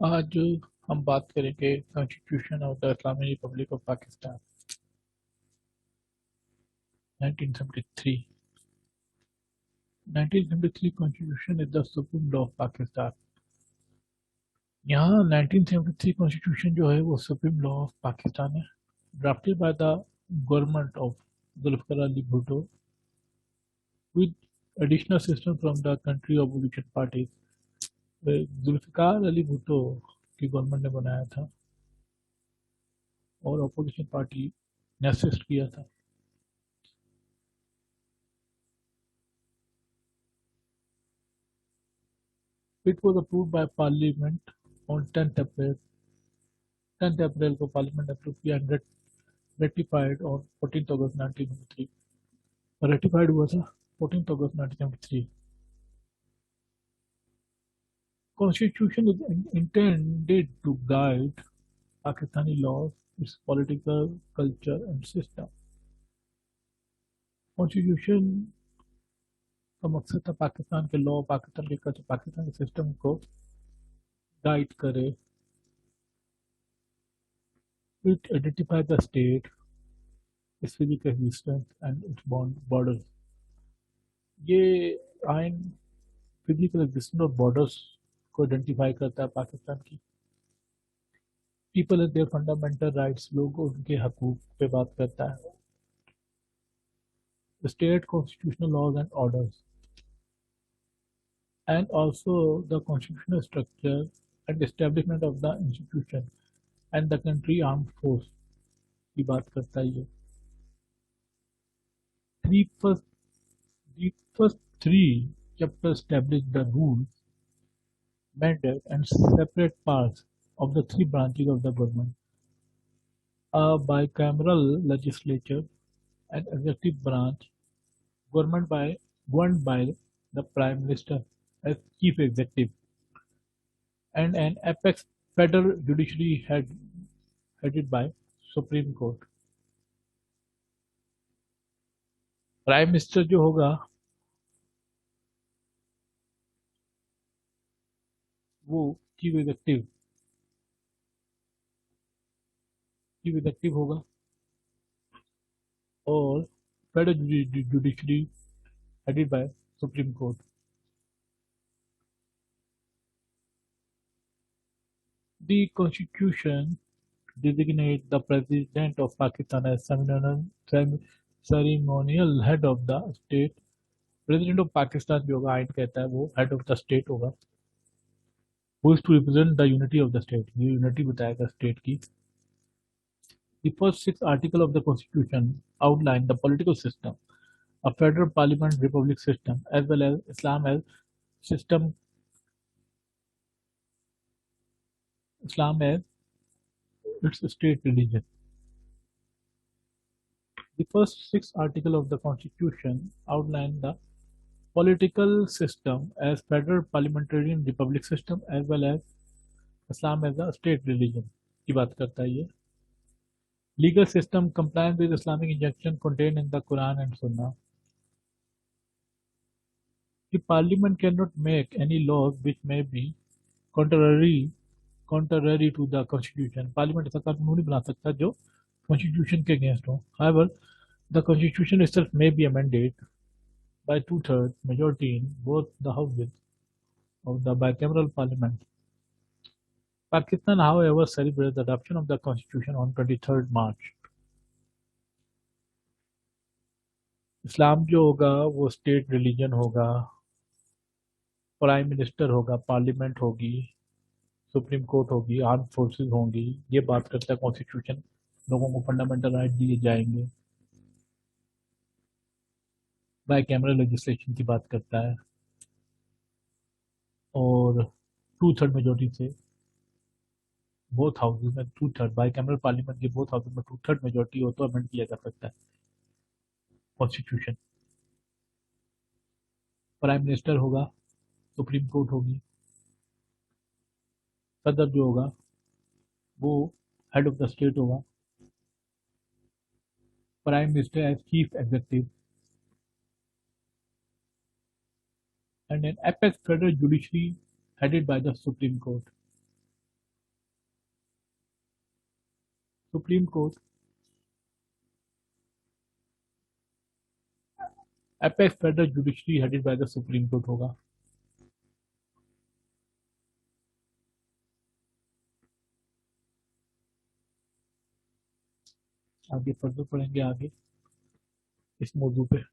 आज हम बात करेंगे constitution of the Islamic Republic of Pakistan 1973। 1973 constitution is the supreme law of Pakistan. यहाँ 1973 कॉन्स्टिट्यूशन जो है वो सुप्रीम लॉ ऑफ पाकिस्तान है, drafted by the government of Zulfikar Ali Bhutto with additional system from the country opposition parties. Zulfikar Ali Bhutto की गवर्नमेंट ने बनाया था और अपोजिशन पार्टी ने असिस्ट किया था। It was approved by Parliament on 10th April. 10th अप्रैल को पार्लियामेंट अप्रूव किया and ratified on 14th August 1973। Ratified हुआ था 14th August 1973। Constitution is intended to guide Pakistani laws, its political culture and system. Constitution का मकसद था पाकिस्तान के law, Pakistan के culture, Pakistan के सिस्टम को गाइड करे। It identify the state, its physical existence and its borders। ये आइन फिजिकल एग्जिस्टेंस और बॉर्डर्स को आइडेंटिफाई करता है पाकिस्तान की। People and their fundamental rights, लोग उनके हकूक पे बात करता है। State constitutional laws and orders and also the constitutional structure and establishment of the institution and the country arm force की बात करता है। ये three first the first three chapters establish the rules, mandate, and separate parts of the three branches of the government: a bicameral legislature, an executive branch governed by the Prime Minister as chief executive, and an apex federal judiciary headed by Supreme Court। Prime minister जो होगा वो chief executive होगा और federal judiciary headed by Supreme Court। The Constitution designates the President of Pakistan as ceremonial head of the state। President of Pakistan जो होगा, आइन कहता है वो हेड ऑफ द स्टेट होगा। who is to represent the unity of the state, ये unity बताएगा state की। The first six articles of the Constitution outline the political system, a federal parliament republic system, as well as system Islam as its state religion। The first six articles of the Constitution outline the political system as federal parliamentarian republic system as well as Islam as a state religion की बात करता है ये। Legal system compliant with Islamic injunction contained in the Quran and Sunnah। The parliament cannot make any laws which may be contrary contrary to the constitution। Parliament ऐसा कानून नहीं बना सकता जो कॉन्स्टिट्यूशन के अगेंस्ट हो। However, the constitution itself may be amended by two-thirds majority in both the houses of the bicameral parliament। Pakistan, however, celebrates the adoption of the constitution on 23rd March। इस्लाम जो होगा वो state religion होगा, prime minister होगा, parliament होगी, supreme court होगी, arm forces होंगी। ये बात करता है कॉन्स्टिट्यूशन। लोगों को फंडामेंटल राइट दिए जाएंगे। बाई कैमरा लेजिस्लेशन की बात करता है और टू थर्ड मेजोरिटी से बोथ हाउसेज में two third bicameral parliament के बोथ हाउसेज में टू थर्ड मेजोरिटी हो तो अमेंड किया जा सकता है कॉन्स्टिट्यूशन। प्राइम मिनिस्टर होगा, सुप्रीम कोर्ट होगी, सदर जो होगा वो हेड ऑफ द स्टेट होगा, prime minister as chief executive, and an apex federal judiciary headed by the supreme court. Supreme court, apex federal judiciary headed by the supreme court होगा। आगे further पढ़ेंगे आगे इस मौजू पे।